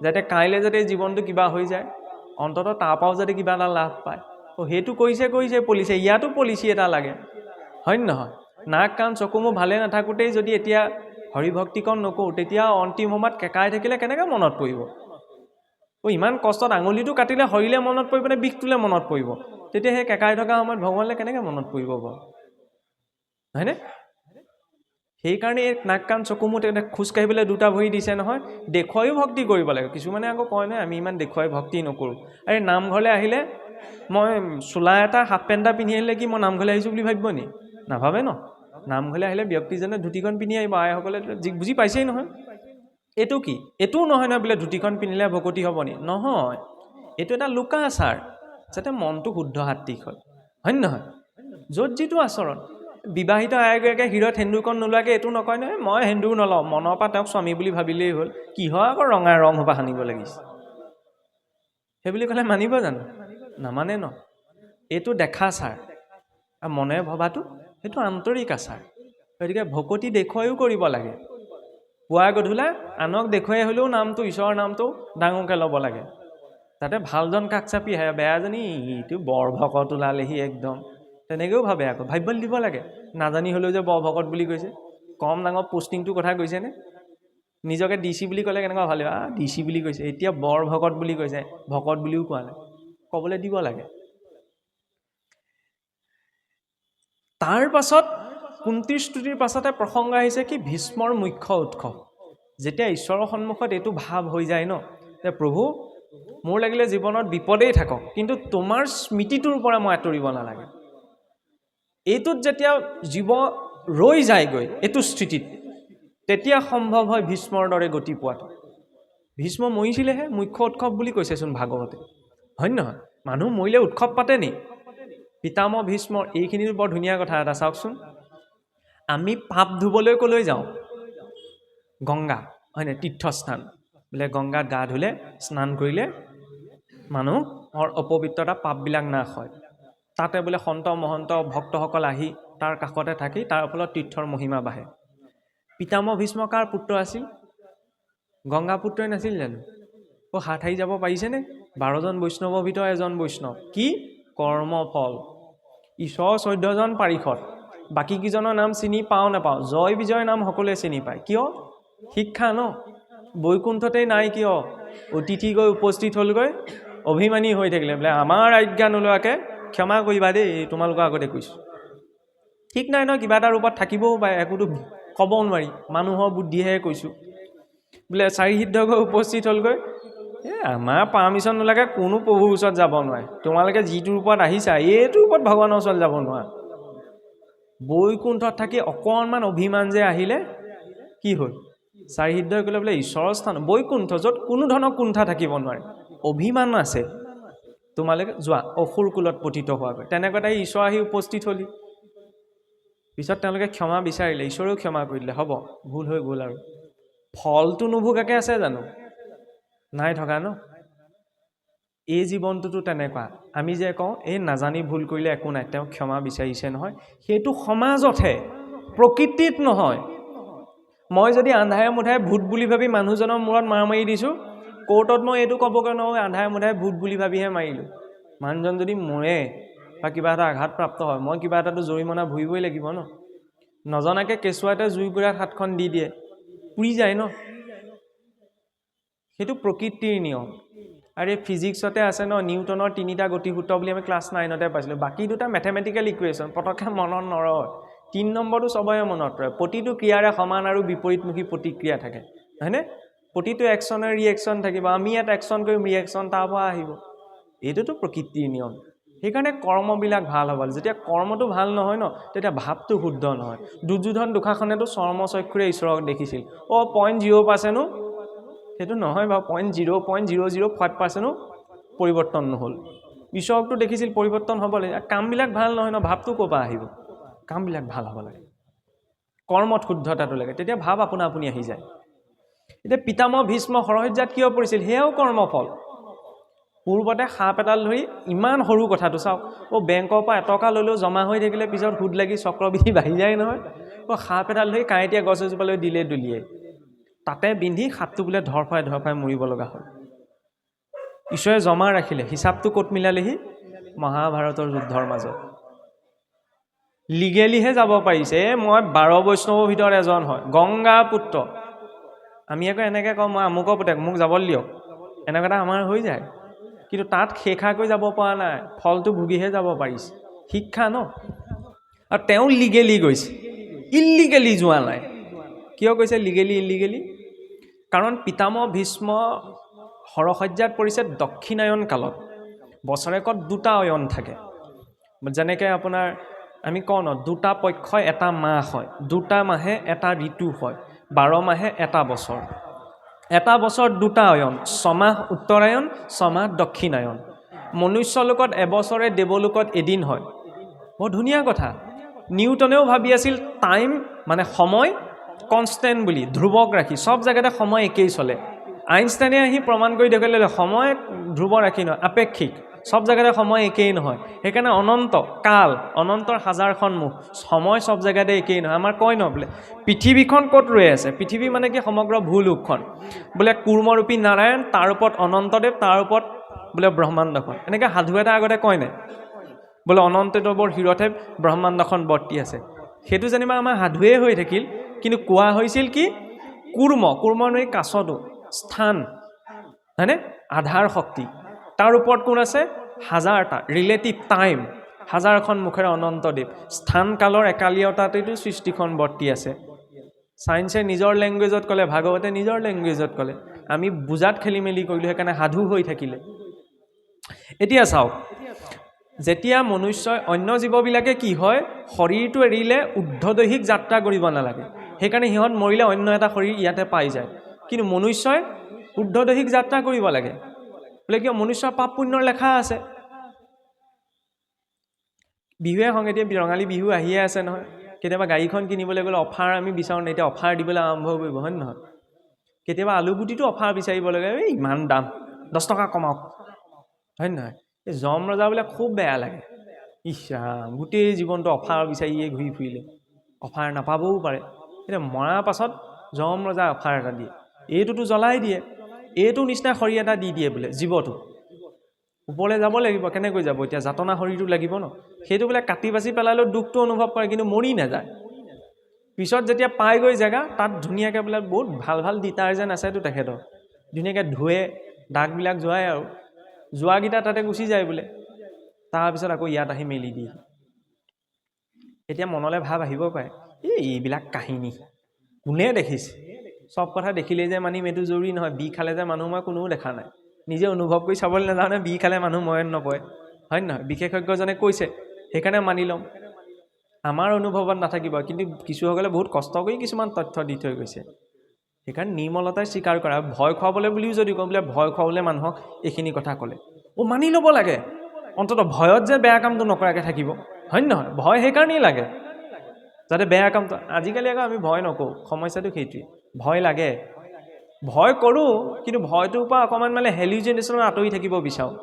যাতে কাইলৈ যাতে জীৱনটো কিবা হৈ যায়, অন্ততঃ তাৰ পৰাও যাতে কিবা এটা লাভ পায়। সেইটো কৰিছে পলিচি, ইয়াতো পলিচি এটা লাগে, হয় নে নহয়? নাক কাণ চকু মুখ ভালে নাথাকোঁতেই যদি এতিয়া হৰিভক্তিকণ নকৰোঁ, তেতিয়া অন্তিম সময়ত কেকাই থাকিলে কেনেকৈ মনত পৰিব? ইমান কষ্টত আঙুলিটো কাটিলে হৰিলে মনত পৰিব নে বিষটোলে মনত পৰিব? তেতিয়া সেই কেকাই থকা সময়ত ভগৱানলৈ কেনেকৈ মনত পৰিব বাৰু, হয়নে? সেইকাৰণে এই নাক কাণ চকু মুখ খোজকাঢ়িবলৈ দুটা ভৰি দিছে নহয়, দেখুৱাইও ভক্তি কৰিব লাগে। কিছুমানে আকৌ কয় নহয় আমি ইমান দেখুৱাই ভক্তি নকৰোঁ। আৰে নামঘৰলৈ আহিলে মই চোলা এটা হাফ পেণ্ট এটা পিন্ধি আহিলে কি মই নামঘৰলৈ আহিছোঁ বুলি ভাবিব নি? নাভাবে ন। নামঘৰলৈ আহিলে ব্যক্তিজনে ধুতিখন পিন্ধি আহিব, আইসকলে বুজি পাইছেই নহয়। এইটো কি? এইটোও নহয় নহয় বোলে ধুতিখন পিন্ধিলে ভকতি হ'ব নি? নহয়, এইটো এটা লুকা আচাৰ, যাতে মনটো শুদ্ধ সাত্বিক হয়, হয় নে নহয়? য'ত যিটো আচৰণ। বিবাহিত আইগৰাকীয়ে শিৰত সেন্দুৰকণ নোলোৱাকৈ এইটো নকয় নহয়, মই সেন্দুৰ নলওঁ, মনৰ পৰা তেওঁক স্বামী বুলি ভাবিলেই হ'ল, কিহৰ আকৌ ৰঙা ৰং সোপা সানিব লাগিছে, সেই বুলি ক'লে মানিব জানো? নামানে ন। এইটো দেখা আচাৰ, আৰু মনে ভবাটো সেইটো আন্তৰিক আচাৰ। গতিকে ভকতি দেখুৱাইও কৰিব লাগে। পুৱা গধূলা আনক দেখুৱাই হ'লেও নামটো, ঈশ্বৰৰ নামটো ডাঙৰকৈ ল'ব লাগে, যাতে ভালজন কাষ চাপি আহে, বেয়াজনী ইটো বৰ ভকত ওলালেহি একদম, তেনেকৈও ভাবে। আকৌ ভাবিবলৈ দিব লাগে, নাজানি হ'লেও যে বৰ ভকত বুলি কৈছে, কম ডাঙৰ পোষ্টিংটোৰ কথা কৈছেনে? নিজকে ডিচি বুলি ক'লে কেনেকুৱা ভালে, ডিচি বুলি কৈছে, এতিয়া বৰ ভকত বুলি কৈছে, ভকত বুলিও কোৱা নাই, ক'বলৈ দিব লাগে। তাৰ পাছত কুন্তীৰ স্তুতিৰ পাছতে প্ৰসংগ আহিছে কি, ভীষ্মৰ মুখ্য উৎসৱ। যেতিয়া ঈশ্বৰৰ সন্মুখত এইটো ভাৱ হৈ যায় ন, যে প্ৰভু মোৰ লাগিলে জীৱনত বিপদেই থাকক, কিন্তু তোমাৰ স্মৃতিটোৰ পৰা মই আঁতৰিব নালাগে। এইটোত যেতিয়া জীৱ ৰৈ যায়গৈ এইটো স্থিতিত, তেতিয়া সম্ভৱ হয় ভীষ্মৰ দৰে গতি পোৱাটো। ভীষ্ম মৰিছিলেহে, মুখ্য উৎসৱ বুলি কৈছেচোন ভাগৱতে, হয় নহয়? মানুহ মৰিলে উৎসৱ পাতে নি? পিতামহ ভীষ্মৰ, এইখিনিতো বৰ ধুনীয়া কথা এটা চাওকচোন। আমি পাপ ধুবলৈ ক'লৈ যাওঁ? গংগা, হয়নে? তীৰ্থস্থান বোলে, গংগাত গা ধুলে, স্নান কৰিলে মানুহৰ অপবিত্ৰতা পাপবিলাক নাশ হয়। তাতে বোলে সন্ত মহন্ত ভক্তসকল আহি তাৰ কাষতে থাকি তাৰ ফলত তীৰ্থৰ মহিমা বাঢ়ে। পিতামহ ভীষ্ম কাৰ পুত্ৰ আছিল? গংগা পুত্ৰই নাছিল জানো? হাত সাৰি যাব পাৰিছেনে? 12জন বৈষ্ণৱৰ ভিতৰত এজন বৈষ্ণৱ। কি কৰ্মফল, ঈশ্বৰ 14জন পাৰিষদ, বাকীকেইজনৰ নাম চিনি পাওঁ নাপাওঁ, জয় বিজয়ৰ নাম সকলোৱে চিনি পায়। কিয়? শিক্ষা ন। বৈকুণ্ঠতেই নাই কিয়? অতিথি গৈ উপস্থিত হ'লগৈ, অভিমানী হৈ থাকিলে, বোলে আমাৰ আজ্ঞা নোলোৱাকৈ ক্ষমা কৰিবা দেই, তোমালোকৰ আগতে কৈছোঁ। ঠিক নাই ন, কিবা এটা ৰূপত থাকিবও পাৰে, একোতো ক'ব নোৱাৰি, মানুহৰ বুদ্ধিহে কৈছোঁ। বোলে চাৰিসিদ্ধ গৈ উপস্থিত হ'লগৈ, আমাৰ পাৰ্মিশ্যন নোলাগে কোনো প্ৰভুৰ ওচৰত যাব নোৱাৰে, তোমালোকে যিটো ৰূপত আহিছা এইটো ৰূপত ভগৱানৰ ওচৰত যাব নোৱাৰা। বৈকুণ্ঠত থাকি অকণমান অভিমান যে আহিলে, কি হ'ল? চাৰিসিদ্ধই ক'লে বোলে ঈশ্বৰৰ স্থান বৈকুণ্ঠ, য'ত কোনো ধৰণৰ কুণ্ঠা থাকিব নোৱাৰে, অভিমান আছে, তোমালোকে যোৱা অসুৰ কুলত পতিত হোৱাগৈ। তেনেকুৱাতে ঈশ্বৰ আহি উপস্থিত হ'লি। পিছত তেওঁলোকে ক্ষমা বিচাৰিলে, ঈশ্বৰেও ক্ষমা কৰি দিলে, হ'ব ভুল হৈ গ'ল আৰু। ফলটো নুভোগাকৈ আছে জানো? নাই থকা ন। এই জীৱনটোতো তেনেকুৱা, আমি যে কওঁ এই নাজানি ভুল কৰিলে একো নাই, তেওঁ ক্ষমা বিচাৰিছে নহয়, সেইটো সমাজতহে, প্ৰকৃতিত নহয়। মই যদি আন্ধাৰে মুধাৰে ভূত বুলি ভাবি মানুহজনৰ মূৰত মাৰ মাৰি দিছোঁ, কোৰ্টত মই এইটো ক'বগৈ নহয় আন্ধাৰে মুধাৰে ভূত বুলি ভাবিহে মাৰিলোঁ। মানুহজন যদি মৰে বা কিবা এটা আঘাতপ্ৰাপ্ত হয়, মই কিবা এটাতো জৰিমনা ভৰিবই লাগিব ন। নজনাকৈ কেঁচুৱাতে জুইকুৰাত হাতখন দি দিয়ে, পুৰি যায় ন। সেইটো প্ৰকৃতিৰ নিয়ম। আৰু এই ফিজিক্সতে আছে ন, নিউটনৰ 3টা গতিসূত্ৰ বুলি আমি ক্লাছ 9তে পাইছিলোঁ। বাকী 2টা মেথমেটিকেল ইকুৱেশ্যন, পটককৈ মনত নৰয়। 3 নম্বৰটো চবৰে মনত ৰয়, প্ৰতিটো ক্ৰিয়াৰে সমান আৰু বিপৰীতমুখী প্ৰতিক্ৰিয়া থাকে, হয়নে? প্ৰতিটো একশ্যনৰ ৰিয়েকশ্যন থাকিব, আমি ইয়াত একশ্যন কৰিম, ৰিয়েকশ্যন তাৰ পৰা আহিব। এইটোতো প্ৰকৃতিৰ নিয়ম। সেইকাৰণে কৰ্মবিলাক ভাল হ'ব। যেতিয়া কৰ্মটো ভাল নহয় ন, তেতিয়া ভাৱটো শুদ্ধ নহয়। দুৰ্যোধন দুঃশাসনেতো চৰ্মচক্ষুৰে ঈশ্বৰক দেখিছিল, 0.0%নো সেইটো নহয় বাৰু, 0.005%নো পৰিৱৰ্তন নহ'ল। ঈশ্বৰকতো দেখিছিল, পৰিৱৰ্তন হ'ব লাগে। কামবিলাক ভাল নহয় ন, ভাৱটো ক'ৰ পৰা আহিব? কামবিলাক ভাল হ'ব লাগে, কৰ্মত শুদ্ধতাটো লাগে, তেতিয়া ভাৱ আপোনা আপুনি আহি যায়। এতিয়া পিতামহ ভীষ্ম হৰসজ্জাত কিয় পৰিছিল? সেয়াও কৰ্মফল। পূৰ্বতে সাপ এডাল ধৰি, ইমান সৰু কথাটো চাওক, বেংকৰ পৰা এটকা ল'লেও জমা হৈ থাকিলে পিছত সুদ লাগি চক্ৰবৃদ্ধি বাঢ়ি যায় নহয়। সাপ এডাল ধৰি কাঁইটীয়া গছ এজোপালৈ দিলে দলিয়াই, তাতে বিন্ধি সাপটো বোলে ধৰফাই মৰিব লগা হ'ল। ঈশ্বৰে জমা ৰাখিলে, হিচাপটো ক'ত মিলালেহি? মহাভাৰতৰ যুদ্ধৰ মাজত। লিগেলিহে যাব পাৰিছে। মই 12 বৈষ্ণৱৰ ভিতৰত এজন হয়, গংগা পুত্ৰ। আমি আকৌ এনেকৈ কওঁ মই আমুকৰ পুতেক, মোক যাবলৈ দিয়ক, এনেকুৱা এটা আমাৰ হৈ যায়। কিন্তু তাত সেইখাকৈ যাব পৰা নাই, ফলটো ভুগিহে যাব পাৰিছে। শিক্ষা ন। আৰু তেওঁ লিগেলি গৈছে, ইলিগেলি যোৱা নাই। কিয় কৈছে লিগেলি ইলিগেলি? কাৰণ পিতামহ ভীষ্ম হৰসজ্জাত পৰিছে দক্ষিণায়ন কালত। বছৰেকত 2টা অয়ন থাকে। যেনেকৈ আপোনাৰ আমি কওঁ ন, 2টা পক্ষই এটা মাহ হয়, 2টা মাহে এটা ঋতু হয়, 12 মাহে এটা বছৰ। এটা বছৰ 2টা অয়ন, 6 মাহ উত্তৰায়ণ, 6 মাহ দক্ষিণায়ন। মনুষ্যলোকত এবছৰে, দেৱলোকত এদিন হয়। বৰ ধুনীয়া কথা। নিউটনেও ভাবি আছিল টাইম মানে সময় কনষ্টেণ্ট বুলি, ধ্ৰুৱক ৰাখি, চব জেগাতে সময় একেই চলে। আইনষ্টাইনে আহি প্ৰমাণ কৰি দেখুৱালে সময় ধ্ৰুৱ ৰাখি নহয়, আপেক্ষিক, চব জেগাতে সময় একেই নহয়। সেইকাৰণে অনন্ত কাল, অনন্তৰ 1000খন মুখ, সময় চব জেগাতে একেই নহয়। আমাৰ কয় ন বোলে পৃথিৱীখন ক'ত ৰৈ আছে? পৃথিৱী মানে কি? সমগ্ৰ ভূলোকখন। বোলে কুৰ্মৰূপী নাৰায়ণ, তাৰ ওপৰত অনন্তদেৱ, তাৰ ওপৰত বোলে ব্ৰহ্মাণ্ডখন। এনেকৈ সাধু এটা আগতে কয় নাই, বোলে অনন্তদেৱৰ শিৰতহে ব্ৰহ্মাণ্ডখন বৰ্তি আছে। সেইটো যেনিবা আমাৰ সাধুৱে হৈ থাকিল, কিন্তু কোৱা হৈছিল কি? কুৰ্ম নৈ কাছটো স্থান, হয়নে? আধাৰ শক্তি। তাৰ ওপৰত কোন আছে? 1000টা, ৰিলেটিভ টাইম, 1000খন মুখেৰে অনন্তদেৱ। স্থান কালৰ একালীয়তাতেতো সৃষ্টিখন বৰ্তি আছে। চায়েন্সে নিজৰ লেংগুৱেজত ক'লে, ভাগৱতে নিজৰ লেংগুৱেজত ক'লে। আমি বুজাত খেলি মেলি কৰিলোঁ, সেইকাৰণে সাধু হৈ থাকিলে। এতিয়া চাওক, যেতিয়া মনুষ্যই, অন্য জীৱবিলাকে কি হয়, শৰীৰটো এৰিলে ঊৰ্ধ্বদৈহিক যাত্ৰা কৰিব নালাগে, সেইকাৰণে সিহঁত মৰিলে অন্য এটা শৰীৰ ইয়াতে পাই যায়। কিন্তু মনুষ্যই ঊৰ্ধ্বদৈহিক যাত্ৰা কৰিব লাগে। বোলে কিয়? মনুষ্যৰ পাপ পুণ্যৰ লেখা আছে। বিহুৱে সংগীতে ৰঙালী বিহু আহিয়ে আছে নহয়। কেতিয়াবা গাড়ীখন কিনিবলৈ গ'লে অফাৰ আমি বিচাৰোঁ, এতিয়া অফাৰ দিবলৈ আৰম্ভ কৰিব, হয় নে নহয়? কেতিয়াবা আলুগুটিটো অফাৰ বিচাৰিব লাগে, ইমান দাম, 10 টকা কমাওক, হয় নে নহয়? এই যম ৰজা বোলে খুব বেয়া লাগে। ইচ্ছা, গোটেই জীৱনটো অফাৰ বিচাৰিয়ে ঘূৰি ফুৰিলে, অফাৰ নাপাবও পাৰে। এতিয়া মৰাৰ পাছত যম ৰজা অফাৰ এটা দিয়ে, এইটোতো জ্বলাই দিয়ে, এইটো নিচিনা শৰীৰ এটা দি দিয়ে বোলে জীৱটো। ওপৰলৈ যাব লাগিব, কেনেকৈ যাব? এতিয়া যাতনা শৰীৰটো লাগিব ন। সেইটো বোলে কাটি বাচি পেলালেও দুখটো অনুভৱ কৰে, কিন্তু মৰি নাযায়। পিছত যেতিয়া পায়গৈ জেগা, তাত ধুনীয়াকৈ বোলে বহুত ভাল ভাল ডিটাৰজেণ্ট আছেতো তেখেতৰ, ধুনীয়াকৈ ধুৱে, দাগবিলাক যোৱাই, আৰু যোৱাকেইটা তাতে গুচি যায় বোলে। তাৰপিছত আকৌ ইয়াত আহি মেলি দিয়ে। এতিয়া মনলৈ ভাৱ আহিব পাৰে, এইবিলাক কাহিনী কোনে দেখিছে? চব কথা দেখিলেই যে মানিম এইটো জৰুৰী নহয়। বি খালে যে মানুহ মই কোনেও দেখা নাই, নিজে অনুভৱ কৰি চাবলৈ নাযাওঁ নে বি খালে মানুহ মৰণ নপৰে, হয় নহয়? বিশেষজ্ঞজনে কৈছে, সেইকাৰণে মানি ল'ম। আমাৰ অনুভৱত নাথাকিব, কিন্তু কিছুসকলে বহুত কষ্ট কৰি কিছুমান তথ্য দি থৈ গৈছে। সেইকাৰণে নিৰ্মলতাই স্বীকাৰ কৰা, ভয় খুৱাবলৈ বুলিও যদি কওঁ, বোলে ভয় খুৱাবলৈ মানুহক এইখিনি কথা ক'লে, মানি ল'ব লাগে। অন্ততঃ ভয়ত যে বেয়া কামটো নকৰাকৈ থাকিব, হয় নহয়? ভয় সেইকাৰণেই লাগে, যাতে বেয়া কামটো। আজিকালি আকৌ আমি ভয় নকৰোঁ, সমস্যাটো সেইটোৱেই। ভয় লাগে, ভয় কৰোঁ, কিন্তু ভয়টোৰ পৰা অকণমান মানে হেলিউজিনেশ্যনত আঁতৰি থাকিব বিচাৰোঁ।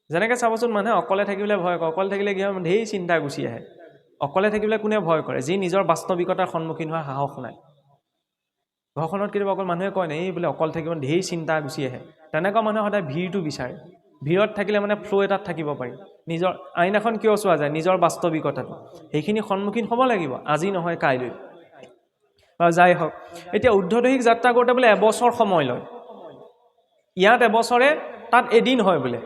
যেনেকৈ চাবচোন, মানুহে অকলে থাকিবলৈ ভয় কৰে, অকলে থাকিলে কি হয়? ঢেৰ চিন্তা গুচি আহে। অকলে থাকিবলৈ কোনে ভয় কৰে? যি নিজৰ বাস্তৱিকতাৰ সন্মুখীন হোৱাৰ সাহস নাই। ঘৰখনত কেতিয়াবা অকল মানুহে কয় নাই, এই বোলে অকল থাকিব ঢেৰ চিন্তা গুচি আহে। তেনেকুৱা মানুহে সদায় ভিৰটো বিচাৰে। ভিৰত থাকিলে মানে ফ্ল' এটাত থাকিব পাৰি। নিজৰ আইনাখন কিয় চোৱা যায়? নিজৰ বাস্তৱিকতাটো, সেইখিনি সন্মুখীন হ'ব লাগিব, আজি নহয় কাইলৈ। যাই হওক, এতিয়া ঊৰ্ধ্বদৈহিক যাত্ৰা কৰোঁতে বোলে এবছৰ সময় লয়। ইয়াত এবছৰে, তাত এদিন হয় বোলে।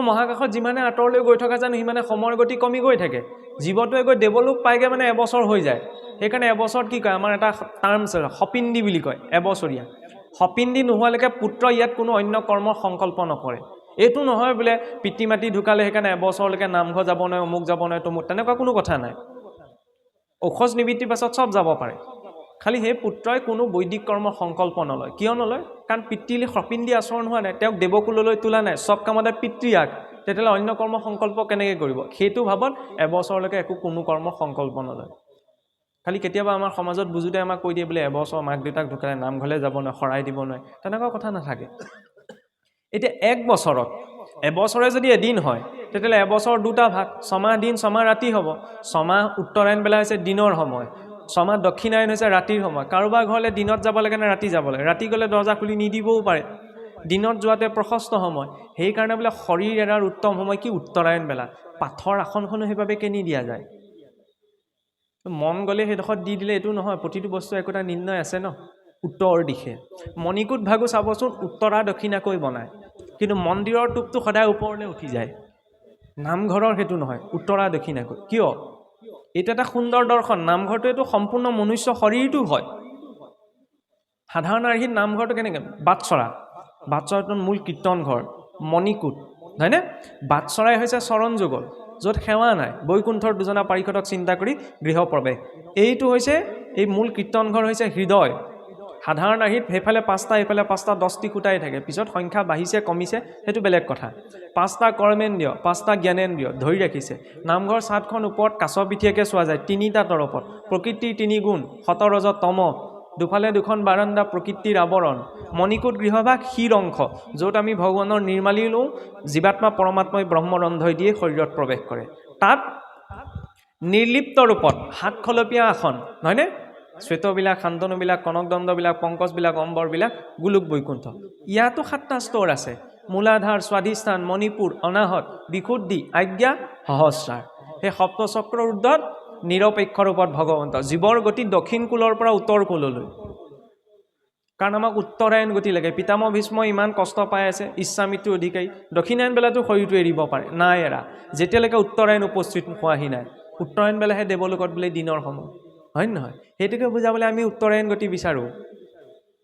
মহাকাশত যিমানে আঁতৰলৈ গৈ থকা জানো, সিমানে সময়ৰ গতি কমি গৈ থাকে। জীৱটোৱে গৈ দেৱলোক পাইগে মানে এবছৰ হৈ যায়। সেইকাৰণে এবছৰত কি কয়? আমাৰ এটা টাৰ্ম আছে, সপিণ্ডি বুলি কয়, এবছৰীয়া। সপিণ্ডি নোহোৱালৈকে পুত্ৰ ইয়াত কোনো অন্য কৰ্মৰ সংকল্প নকৰে। এইটো নহয় বোলে পিতৃ মাতৃ ঢুকালে সেইকাৰণে এবছৰলৈকে নামঘৰ যাব নোৱাৰে, অমুক যাব নোৱাৰে, তমুক, তেনেকুৱা কোনো কথা নাই। ঔষধ নিবৃত্তিৰ পাছত চব যাব পাৰে। খালি সেই পুত্ৰই কোনো বৈদিক কৰ্মৰ সংকল্প নলয়। কিয় নলয়? কাৰণ পিতৃলৈ সপিণ্ডি আচৰণ হোৱা নাই, তেওঁক দেৱকুললৈ তোলা নাই, চব কামতে পিতৃয়াগ, তেতিয়াহ'লে অন্য কৰ্ম সংকল্প কেনেকৈ কৰিব? সেইটো ভাবত এবছৰলৈকে একো কোনো কৰ্ম সংকল্প নলয়। খালি কেতিয়াবা আমাৰ সমাজত বুজোতে আমাক কৈ দিয়ে বোলে এবছৰ মাক দেউতাক ঢুকালে নামঘৰলৈ যাব নোৱাৰে, শৰাই দিব নোৱাৰে, তেনেকুৱা কথা নাথাকে। এতিয়া এক বছৰত এবছৰে যদি এদিন হয় তেতিয়াহ'লে এবছৰ দুটা ভাগ, 6 মাহ দিন 6 মাহ ৰাতি হ'ব। 6 মাহ উত্তৰায়ণ বেলা হৈছে দিনৰ সময়, 6 মাহ দক্ষিণায়ন হৈছে ৰাতিৰ সময়। কাৰোবাৰ ঘৰলৈ দিনত যাব লাগে নে ৰাতি যাব লাগে? ৰাতি গ'লে দৰ্জা খুলি নিদিবও পাৰে, দিনত যোৱাতে প্ৰশস্ত সময়। সেইকাৰণে বোলে শৰীৰ এৰাৰ উত্তম সময় কি? উত্তৰায়ণ বেলা। পাঠৰ আসনখনো সেইবাবে কেনি দিয়া যায়। মন গ'লে সেইডোখৰত দি দিলে এইটো নহয়, প্ৰতিটো বস্তু একোটা নিৰ্ণয় আছে ন। উত্তৰ দিশে মণিকূট ভাগো চাবচোন উত্তৰা দক্ষিণাকৈ বনায়, কিন্তু মন্দিৰৰ টোপটো সদায় ওপৰলৈ উঠি যায়। নামঘৰৰ সেইটো নহয়, উত্তৰা দক্ষিণাকৈ। কিয়? এইটো এটা সুন্দৰ দৰ্শন। নামঘৰটো এইটো সম্পূৰ্ণ মনুষ্য শৰীৰটো হয়। সাধাৰণ আৰ্হিত নামঘৰটো কেনেকৈ? বাটচৰাটো মূল কীৰ্তন ঘৰ, মণিকূট, হয়নে? বাটচৰাই হৈছে চৰণ যুগল, য'ত সেৱা নাই, বৈকুণ্ঠৰ দুজনা পাৰিষদক চিন্তা কৰি গৃহপ্ৰৱেশ। এইটো হৈছে এই মূল কীৰ্তন ঘৰ হৈছে হৃদয়। সাধাৰণ আৰ্হিত সেইফালে 5টা এইফালে 5টা 10টি খুঁটাই থাকে, পিছত সংখ্যা বাঢ়িছে কমিছে সেইটো বেলেগ কথা। 5টা কৰ্মেন্দ্ৰিয় 5টা জ্ঞানেন্দ্ৰিয় ধৰি ৰাখিছে। নামঘৰ ছাদখন ওপৰত কাছ পিঠিয়াকৈ চোৱা যায়, 3টা তৰপত, প্ৰকৃতিৰ 3 গুণ, সত ৰজ তম, দুফালে 2খন বাৰাণ্ডা, প্ৰকৃতিৰ আৱৰণ। মণিকূট গৃহভাগ শিৰ অংশ, য'ত আমি ভগৱানৰ নিৰ্মালি লওঁ, জীৱাত্মা পৰমাত্মাই ব্ৰহ্মৰন্ধই দিয়ে শৰীৰত প্ৰৱেশ কৰে। তাত নিৰ্লিপ্ত ৰূপত 7 খলপীয়া আসন, হয়নে? শ্বেতবিলাক, শান্তনুবিলাক, কনকদণ্ডবিলাক, পংকজবিলাক, অম্বৰবিলাক, গোলোক বৈকুণ্ঠ। ইয়াতো 7টা স্তৰ আছে, মূলাধাৰ, স্বাধিষ্ঠান, মণিপুৰ, অনাহত, বিশুদ্ধি, আজ্ঞা, সহস্ৰাৰ। সেই সপ্তচক্ৰৰ ঊৰ্ধত নিৰপেক্ষ ৰূপত ভগৱন্ত, জীৱৰ গতি দক্ষিণ কোলৰ পৰা উত্তৰ কোললৈ। কাৰণ আমাক উত্তৰায়ণ গতি লাগে। পিতামহ ভীষ্মই ইমান কষ্ট পাই আছে, ইচ্ছামৃত্যুৰ অধিকাৰী, দক্ষিণায়ন বেলাটো শৰীৰটো এৰিব পাৰে, নাই এৰা, যেতিয়ালৈকে উত্তৰায়ণ উপস্থিত হোৱাহি নাই। উত্তৰায়ণ বেলাহে দেৱলোকত বোলে দিনৰ সময়, হয় নে নহয়? সেইটোকে বুজাবলৈ আমি উত্তৰায়ণ গতি বিচাৰোঁ।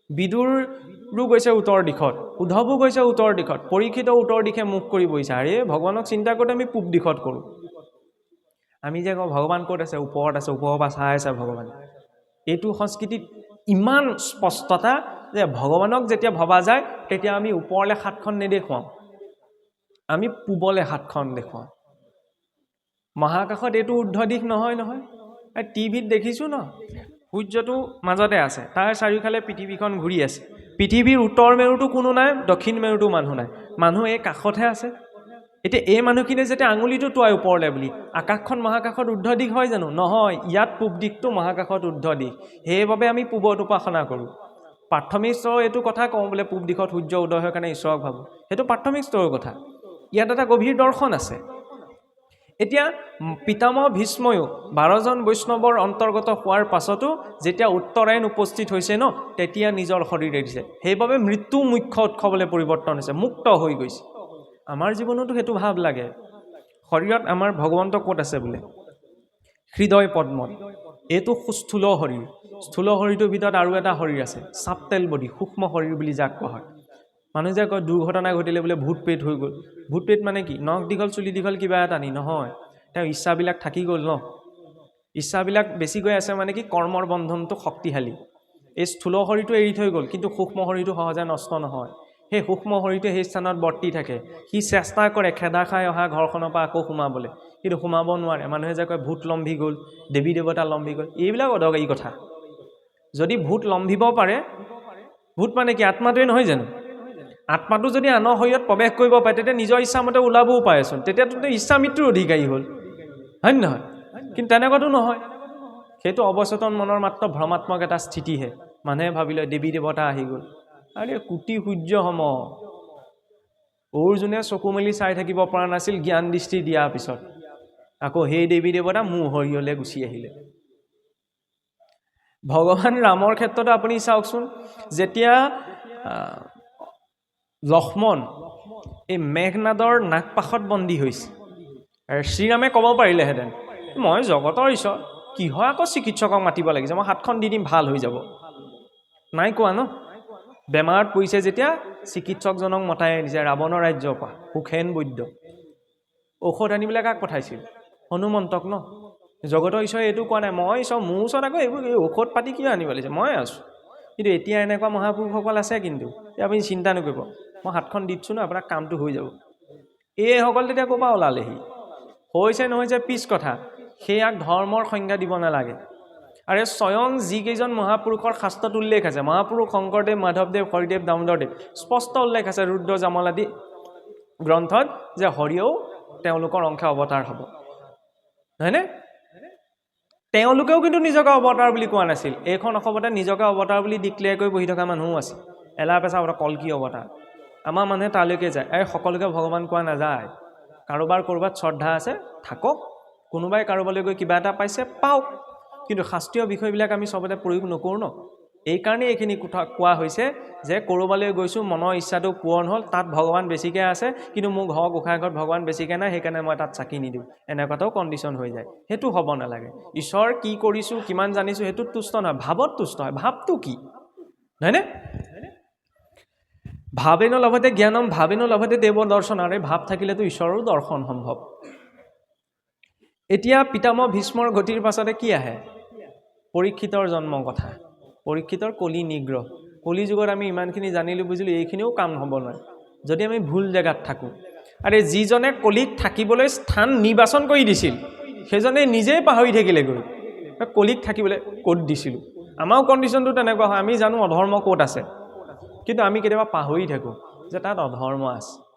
বিদুৰো গৈছে উত্তৰ দিশত, উদ্ধৱো গৈছে উত্তৰ দিশত, পৰীক্ষিত উত্তৰ দিশে মুখ কৰি বহিছে। আৰে ভগৱানক চিন্তা কৰোঁতে আমি পূব দিশত কৰোঁ। আমি যে কওঁ ভগৱান ক'ত আছে? ওপৰত আছে, ওপৰৰ পৰা চাই আছে ভগৱান। এইটো সংস্কৃতিত ইমান স্পষ্টতা যে ভগৱানক যেতিয়া ভবা যায় তেতিয়া আমি ওপৰলৈ হাতখন নেদেখুৱাওঁ, আমি পূবলৈ হাতখন দেখুৱাওঁ। মহাকাশত এইটো ঊৰ্ধ্ব দিশ নহয় নহয়। টিভিত দেখিছোঁ ন, সূৰ্যটো মাজতে আছে, তাৰ চাৰিওফালে পৃথিৱীখন ঘূৰি আছে। পৃথিৱীৰ উত্তৰ মেৰুটো কোনো নাই, দক্ষিণ মেৰুটো মানুহ নাই, মানুহ এই কাষতহে আছে। এতিয়া এই মানুহখিনিয়ে যেতিয়া আঙুলিটো টোৱাই ওপৰলৈ বুলি, আকাশখন মহাকাশত ঊৰ্ধ্ব দিশ হয় জানো? নহয়, ইয়াত পূব দিশটো মহাকাশত ঊৰ্ধ্ব দিশ, সেইবাবে আমি পূবত উপাসনা কৰোঁ। প্ৰাথমিক স্তৰৰ এইটো কথা কওঁ বোলে পূব দিশত সূৰ্য উদয় হয় কাৰণে ঈশ্বৰক ভাবোঁ, সেইটো প্ৰাথমিক স্তৰৰ কথা। ইয়াত এটা গভীৰ দৰ্শন আছে। এতিয়া পিতামহ ভীষ্ময়ো 12জন বৈষ্ণৱৰ অন্তৰ্গত হোৱাৰ পাছতো যেতিয়া উত্তৰায়ণ উপস্থিত হৈছে ন, তেতিয়া নিজৰ শৰীৰ এৰিছে। সেইবাবে মৃত্যু মুখ্য উৎসৱলৈ পৰিৱৰ্তন হৈছে, মুক্ত হৈ গৈছে। আমাৰ জীৱনতো সেইটো ভাৱ লাগে। শৰীৰত আমাৰ ভগৱন্ত ক'ত আছে বোলে? হৃদয় পদ্মত। এইটো স্থূল শৰীৰ। স্থূল শৰীৰটোৰ ভিতৰত আৰু এটা শৰীৰ আছে, চাপটেল বডি, সূক্ষ্ম শৰীৰ বুলি যাক কোৱা হয়। মানুহে যে কয় দুৰ্ঘটনা ঘটিলে বোলে ভূত প্ৰেত হৈ গ'ল। ভূত প্ৰেত মানে কি? নখ দীঘল চুলি দীঘল কিবা এটা নি নহয়, তেওঁ ইচ্ছাবিলাক থাকি গ'ল ন। ইচ্ছাবিলাক বেছি গৈ আছে মানে কি? কৰ্মৰ বন্ধনটো শক্তিশালী। এই স্থূল শৰীৰটো এৰি থৈ গ'ল, কিন্তু সূক্ষ্ম শৰীৰটো সহজে নষ্ট নহয়। সেই সূক্ষ্ম শৰীৰটোৱে সেই স্থানত বৰ্তি থাকে। সি চেষ্টা কৰে খেদা খাই অহা ঘৰখনৰ পৰা আকৌ সোমাবলৈ, কিন্তু সোমাব নোৱাৰে। মানুহে যে কয় ভূত লম্ভি গ'ল, দেৱী দেৱতা লম্ভি গ'ল, এইবিলাক অদৰকাৰী কথা। যদি ভূত লম্ভিব পাৰে, ভূত মানে কি? আত্মাটোৱে নহয় জানো? আত্মাটো যদি আনৰ শৰীৰত প্ৰৱেশ কৰিব পাৰে, তেতিয়া নিজৰ ইচ্ছামতে ওলাবও পাৰেচোন, তেতিয়াতো ইচ্ছা মৃত্যুৰ অধিকাৰী হ'ল, হয় নে নহয়? কিন্তু তেনেকুৱাতো নহয়। সেইটো অৱচেতন মনৰ মাত্ৰ ভ্ৰমাত্মক এটা স্থিতিহে। মানুহে ভাবিলে দেৱী দেৱতা আহি গ'ল। আৰে কোটি সূৰ্য সম, অৰ্জুনে চকু মেলি চাই থাকিব পৰা নাছিল জ্ঞান দৃষ্টি দিয়াৰ পিছত, আকৌ সেই দেৱী দেৱতা মোৰ শৰীৰলৈ গুচি আহিলে। ভগৱান ৰামৰ ক্ষেত্ৰতো আপুনি চাওকচোন, যেতিয়া লক্ষ্মণ এই মেঘনাদৰ নাগপাশত বন্দী হৈছে, শ্ৰীৰামে ক'ব পাৰিলেহেঁতেন মই জগতৰ ঈশ্বৰ, কিহৰ আকৌ চিকিৎসকক মাতিব লাগিছে, মই হাতখন দি দিম ভাল হৈ যাব। নাই কোৱা ন। বেমাৰত পৰিছে যেতিয়া চিকিৎসকজনক মতাই আনিছে ৰাৱণৰ ৰাজ্যৰ পৰা, সুখেন বৈদ্য। ঔষধ আনিবলৈ কাক পঠাইছিল? হনুমন্তক ন। জগতৰ ঈশ্বৰে এইটো কোৱা নাই মই ঈশ্বৰ, মোৰ ওচৰত আকৌ এইবোৰ ঔষধ পাতি কিয় আনিব লাগিছে, মই আছোঁ। কিন্তু এতিয়া এনেকুৱা মহাপুৰুষসকল আছে, কিন্তু আপুনি চিন্তা নকৰিব, মই হাতখন দিছোঁ ন, আপোনাৰ কামটো হৈ যাব। এইসকল তেতিয়া ক'ৰ পৰা ওলালেহি হৈছে নহৈছে পিছ কথা সেয়াক ধৰ্মৰ সংজ্ঞা দিব নালাগে আৰে স্বয়ং যিকেইজন মহাপুৰুষৰ শাস্ত্ৰত উল্লেখ আছে মহাপুৰুষ শংকৰদেৱ মাধৱদেৱ হৰিদেৱ দামোদৰদেৱ স্পষ্ট উল্লেখ আছে ৰুদ্ৰ জামল আদি গ্ৰন্থত যে হৰিও তেওঁলোকৰ অংশে অৱতাৰ হ'ব হয়নে তেওঁলোকেও কিন্তু নিজকে অৱতাৰ বুলি কোৱা নাছিল এইখন অসমতে নিজকে অৱতাৰ বুলি ডিক্লেয়াৰ কৰি বহি থকা মানুহো আছে এলা পেচা কলকি অৱতাৰ আমাৰ মানুহে তালৈকে যায় এই সকলোকে ভগৱান কোৱা নাযায় কাৰোবাৰ ক'ৰবাত শ্ৰদ্ধা আছে থাকক কোনোবাই কাৰোবালৈ গৈ কিবা এটা পাইছে পাওক কিন্তু শাস্ত্ৰীয় বিষয়বিলাক আমি সবতে প্ৰয়োগ নকৰোঁ ন এইকাৰণে এইখিনি কথা কোৱা হৈছে যে ক'ৰবালৈ গৈছোঁ মনৰ ইচ্ছাটো পূৰণ হ'ল তাত ভগৱান বেছিকৈ আছে কিন্তু মোৰ ঘৰ গোঁসাইঘৰত ভগৱান বেছিকৈ নাই সেইকাৰণে মই তাত চাকি নিদিওঁ এনেকুৱাটাও কণ্ডিশ্যন হৈ যায় সেইটো হ'ব নালাগে ঈশ্বৰ কি কৰিছোঁ কিমান জানিছোঁ সেইটোত তুষ্ট নহয় ভাৱত তুষ্ট হয় ভাৱটো কি হয়নে ভাৱেন লভতে জ্ঞানম ভাৱেন লভতে দেৱ দৰ্শন আৰু ভাৱ থাকিলেতো ঈশ্বৰৰ দৰ্শন সম্ভৱ এতিয়া পিতামহ ভীষ্মৰ গতিৰ পাছতে কি আহে পৰীক্ষিতৰ জন্ম কথা পৰীক্ষিতৰ কলি নিগ্ৰহ কলি যুগত আমি ইমানখিনি জানিলোঁ বুজিলোঁ এইখিনিও কাম হ'ব নোৱাৰে যদি আমি ভুল জেগাত থাকোঁ আৰে যিজনে কলিক থাকিবলৈ স্থান নিৰ্বাচন কৰি দিছিল সেইজনে নিজেই পাহৰি থাকিলে গৈ কলিক থাকিবলৈ ক'ত দিছিলোঁ আমাৰো কণ্ডিশ্যনটো তেনেকুৱা হয় আমি জানো অধৰ্ম ক'ত আছে কিন্তু আমি কেতিয়াবা পাহৰি থাকোঁ যে তাত অধৰ্ম আছে